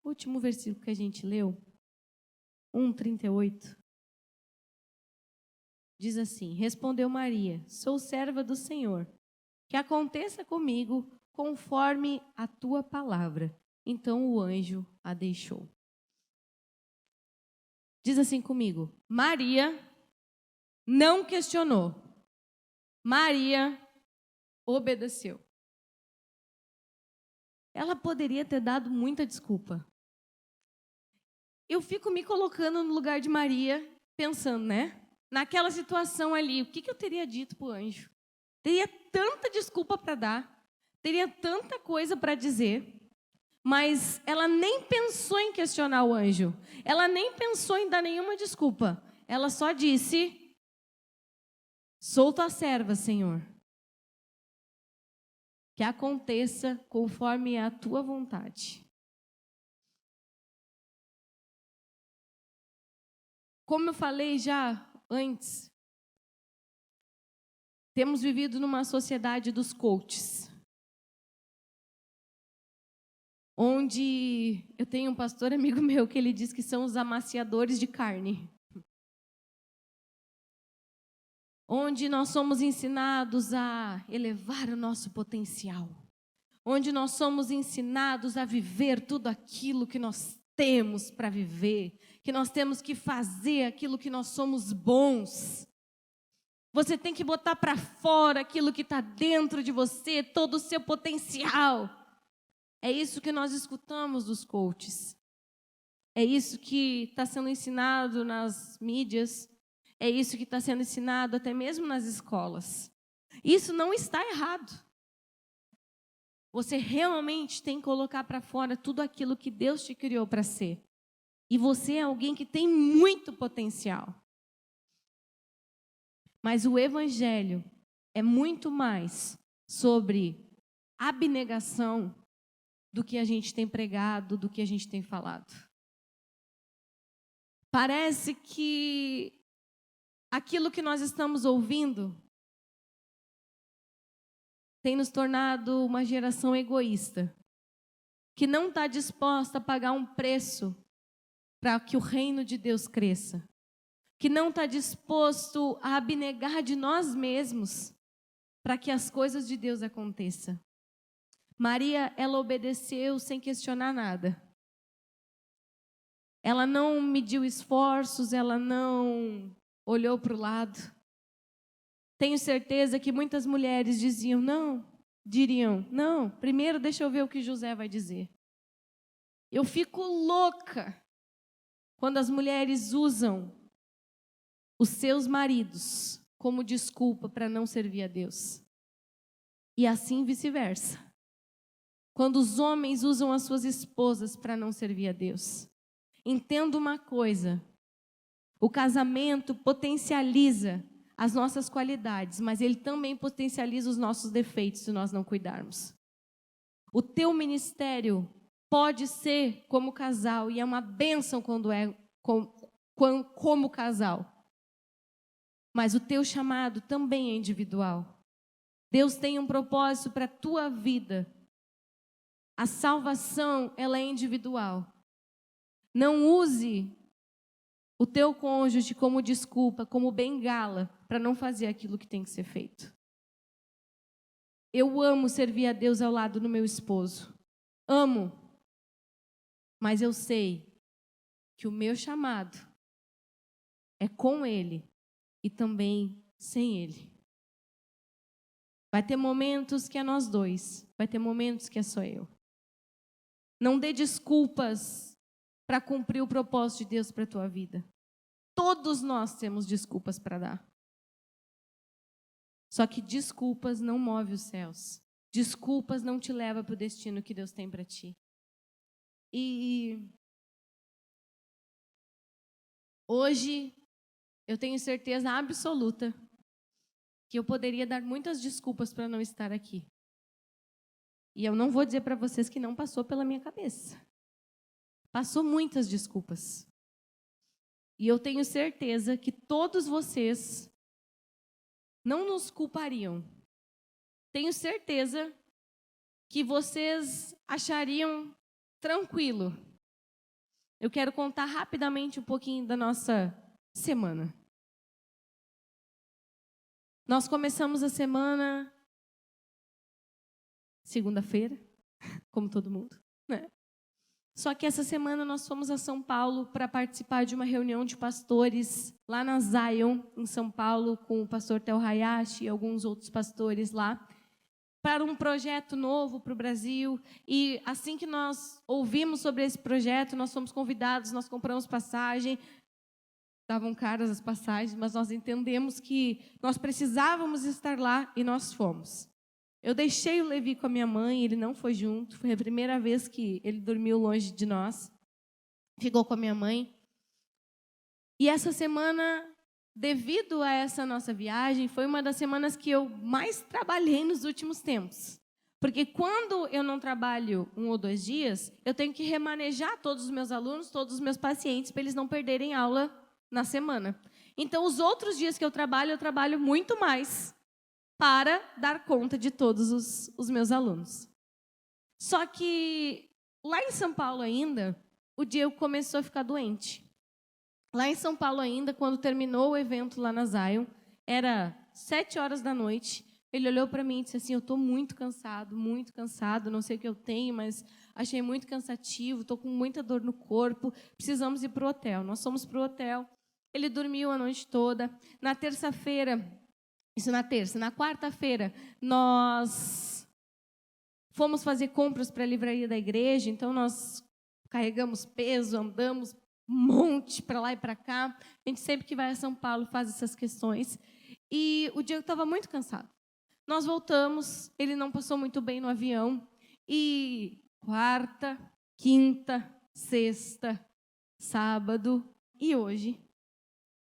O último versículo que a gente leu, 1:38. Diz assim: Respondeu Maria: Sou serva do Senhor, que aconteça comigo conforme a tua palavra. Então o anjo a deixou. Diz assim comigo: Maria não questionou. Maria obedeceu. Ela poderia ter dado muita desculpa. Eu fico me colocando no lugar de Maria, pensando, né? Naquela situação ali, o que eu teria dito para o anjo? Teria tanta desculpa para dar, teria tanta coisa para dizer, mas ela nem pensou em questionar o anjo, ela nem pensou em dar nenhuma desculpa. Ela só disse: Sou tua serva, Senhor. Que aconteça conforme a tua vontade. Como eu falei já antes, temos vivido numa sociedade dos coaches, onde eu tenho um pastor amigo meu que ele diz que são os amaciadores de carne. Onde nós somos ensinados a elevar o nosso potencial. Onde nós somos ensinados a viver tudo aquilo que nós temos para viver, que nós temos que fazer aquilo que nós somos bons. Você tem que botar para fora aquilo que está dentro de você, todo o seu potencial. É isso que nós escutamos dos coaches. É isso que está sendo ensinado nas mídias. É isso que está sendo ensinado até mesmo nas escolas. Isso não está errado. Você realmente tem que colocar para fora tudo aquilo que Deus te criou para ser. E você é alguém que tem muito potencial. Mas o Evangelho é muito mais sobre abnegação do que a gente tem pregado, do que a gente tem falado. Parece que aquilo que nós estamos ouvindo tem nos tornado uma geração egoísta, que não está disposta a pagar um preço para que o reino de Deus cresça, que não está disposto a abnegar de nós mesmos para que as coisas de Deus aconteçam. Maria, ela obedeceu sem questionar nada. Ela não mediu esforços, ela não olhou para o lado. Tenho certeza que muitas mulheres diriam, não, primeiro deixa eu ver o que José vai dizer. Eu fico louca quando as mulheres usam os seus maridos como desculpa para não servir a Deus. E assim vice-versa. Quando os homens usam as suas esposas para não servir a Deus. Entenda uma coisa, o casamento potencializa as nossas qualidades, mas ele também potencializa os nossos defeitos se nós não cuidarmos. O teu ministério pode ser como casal, e é uma bênção quando é como casal. Mas o teu chamado também é individual. Deus tem um propósito para a tua vida. A salvação, ela é individual. Não use o teu cônjuge como desculpa, como bengala, para não fazer aquilo que tem que ser feito. Eu amo servir a Deus ao lado do meu esposo. Amo. Mas eu sei que o meu chamado é com ele e também sem ele. Vai ter momentos que é nós dois, vai ter momentos que é só eu. Não dê desculpas para cumprir o propósito de Deus para a tua vida. Todos nós temos desculpas para dar. Só que desculpas não movem os céus. Desculpas não te levam para o destino que Deus tem para ti. E hoje eu tenho certeza absoluta que eu poderia dar muitas desculpas para não estar aqui. E eu não vou dizer para vocês que não passou pela minha cabeça. Passou muitas desculpas. E eu tenho certeza que todos vocês não nos culpariam. Tenho certeza que vocês achariam tranquilo. Eu quero contar rapidamente um pouquinho da nossa semana. Nós começamos a semana segunda-feira, como todo mundo, né? Só que essa semana nós fomos a São Paulo para participar de uma reunião de pastores lá na Zion, em São Paulo, com o pastor Tel Hayashi e alguns outros pastores lá, para um projeto novo para o Brasil. E assim que nós ouvimos sobre esse projeto, nós fomos convidados, nós compramos passagem. Estavam caras as passagens, mas nós entendemos que nós precisávamos estar lá e nós fomos. Eu deixei o Levi com a minha mãe, ele não foi junto. Foi a primeira vez que ele dormiu longe de nós. Ficou com a minha mãe. E essa semana, devido a essa nossa viagem, foi uma das semanas que eu mais trabalhei nos últimos tempos. Porque quando eu não trabalho 1 ou 2 dias, eu tenho que remanejar todos os meus alunos, todos os meus pacientes, para eles não perderem aula na semana. Então, os outros dias que eu trabalho muito mais para dar conta de todos os meus alunos. Só que lá em São Paulo ainda, o Diego começou a ficar doente. Lá em São Paulo ainda, quando terminou o evento lá na Zion, era 7h da noite, ele olhou para mim e disse assim, eu estou muito cansado, não sei o que eu tenho, mas achei muito cansativo, estou com muita dor no corpo, precisamos ir para o hotel. Nós fomos para o hotel, ele dormiu a noite toda. Na terça-feira, na quarta-feira, nós fomos fazer compras para a livraria da igreja, então nós carregamos peso, andamos monte para lá e para cá. A gente sempre que vai a São Paulo faz essas questões. E o Diego estava muito cansado. Nós voltamos, ele não passou muito bem no avião. E quarta, quinta, sexta, sábado e hoje,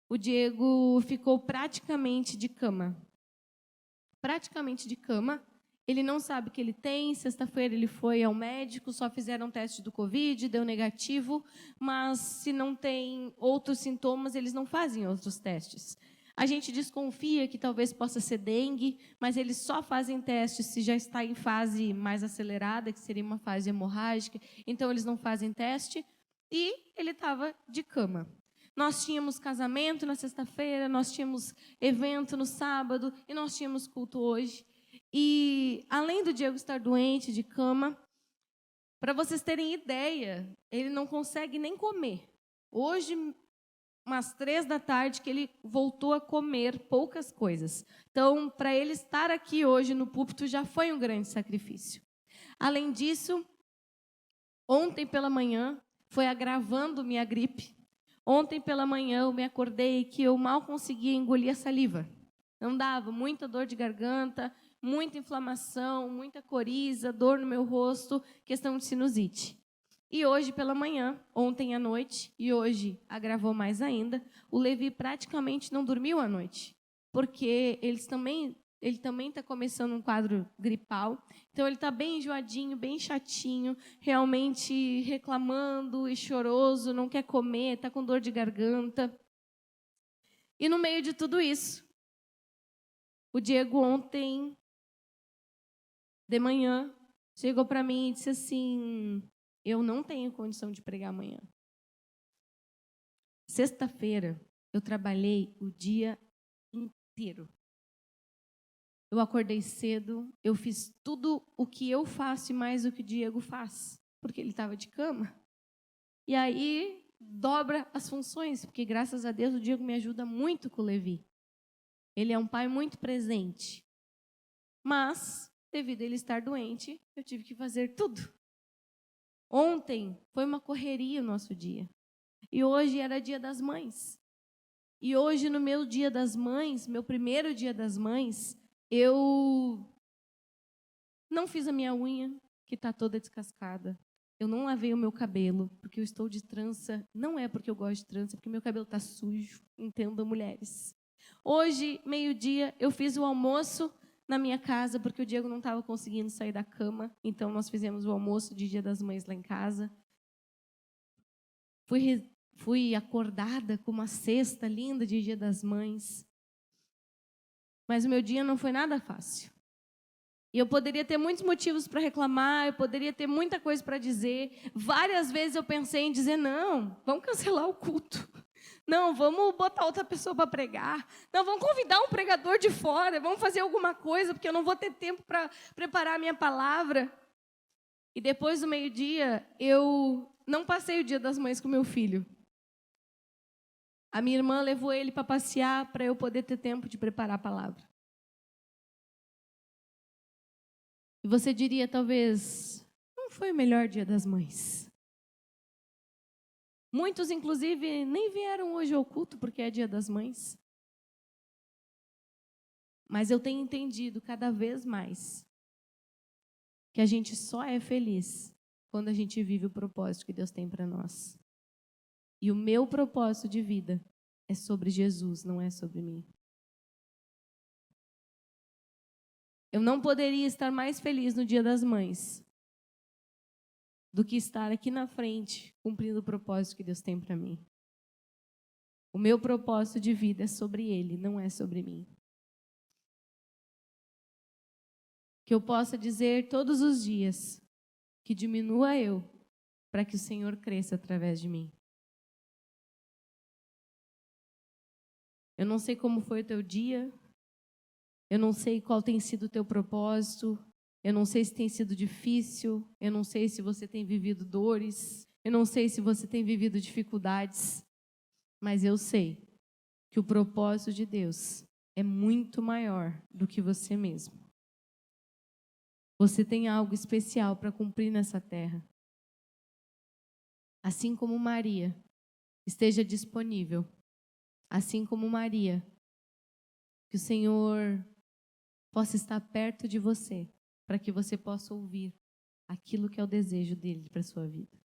o Diego ficou praticamente de cama. Praticamente de cama. Ele não sabe o que ele tem. Sexta-feira ele foi ao médico, só fizeram um teste do Covid, deu negativo. Mas se não tem outros sintomas, eles não fazem outros testes. A gente desconfia que talvez possa ser dengue, mas eles só fazem testes se já está em fase mais acelerada, que seria uma fase hemorrágica. Então, eles não fazem teste. E ele estava de cama. Nós tínhamos casamento na sexta-feira, nós tínhamos evento no sábado e nós tínhamos culto hoje. E, além do Diego estar doente, de cama, para vocês terem ideia, ele não consegue nem comer. Hoje, umas 3 da tarde, que ele voltou a comer poucas coisas. Então, para ele estar aqui hoje no púlpito já foi um grande sacrifício. Além disso, ontem pela manhã, foi agravando minha gripe. Ontem pela manhã eu me acordei que eu mal conseguia engolir a saliva. Não dava, muita dor de garganta, muita inflamação, muita coriza, dor no meu rosto, questão de sinusite. E hoje pela manhã, ontem à noite, e hoje agravou mais ainda, o Levi praticamente não dormiu à noite, porque ele também está começando um quadro gripal, então ele está bem enjoadinho, bem chatinho, realmente reclamando e choroso, não quer comer, está com dor de garganta. E no meio de tudo isso, o Diego ontem, de manhã, chegou para mim e disse assim: eu não tenho condição de pregar amanhã. Sexta-feira, eu trabalhei o dia inteiro. Eu acordei cedo, eu fiz tudo o que eu faço e mais o que o Diego faz, porque ele estava de cama. E aí, dobra as funções, porque graças a Deus o Diego me ajuda muito com o Levi. Ele é um pai muito presente. Mas, devido a ele estar doente, eu tive que fazer tudo. Ontem foi uma correria o nosso dia. E hoje era Dia das Mães. E hoje, no meu Dia das Mães, meu primeiro Dia das Mães, eu não fiz a minha unha, que está toda descascada. Eu não lavei o meu cabelo, porque eu estou de trança. Não é porque eu gosto de trança, é porque meu cabelo está sujo. Entendam, mulheres. Hoje, meio-dia, eu fiz o almoço na minha casa, porque o Diego não estava conseguindo sair da cama. Então, nós fizemos o almoço de Dia das Mães lá em casa. Fui acordada com uma cesta linda de Dia das Mães. Mas o meu dia não foi nada fácil. E eu poderia ter muitos motivos para reclamar, eu poderia ter muita coisa para dizer. Várias vezes eu pensei em dizer: não, vamos cancelar o culto. Não, vamos botar outra pessoa para pregar. Não, vamos convidar um pregador de fora, vamos fazer alguma coisa, porque eu não vou ter tempo para preparar a minha palavra. E depois do meio-dia, eu não passei o Dia das Mães com meu filho. A minha irmã levou ele para passear para eu poder ter tempo de preparar a palavra. E você diria, talvez, não foi o melhor Dia das Mães. Muitos, inclusive, nem vieram hoje ao culto porque é Dia das Mães. Mas eu tenho entendido cada vez mais que a gente só é feliz quando a gente vive o propósito que Deus tem para nós. E o meu propósito de vida é sobre Jesus, não é sobre mim. Eu não poderia estar mais feliz no Dia das Mães do que estar aqui na frente cumprindo o propósito que Deus tem para mim. O meu propósito de vida é sobre Ele, não é sobre mim. Que eu possa dizer todos os dias que diminua eu para que o Senhor cresça através de mim. Eu não sei como foi o teu dia, eu não sei qual tem sido o teu propósito, eu não sei se tem sido difícil, eu não sei se você tem vivido dores, eu não sei se você tem vivido dificuldades, mas eu sei que o propósito de Deus é muito maior do que você mesmo. Você tem algo especial para cumprir nessa terra. Assim como Maria, esteja disponível, assim como Maria. Que o Senhor possa estar perto de você, para que você possa ouvir aquilo que é o desejo dele para a sua vida.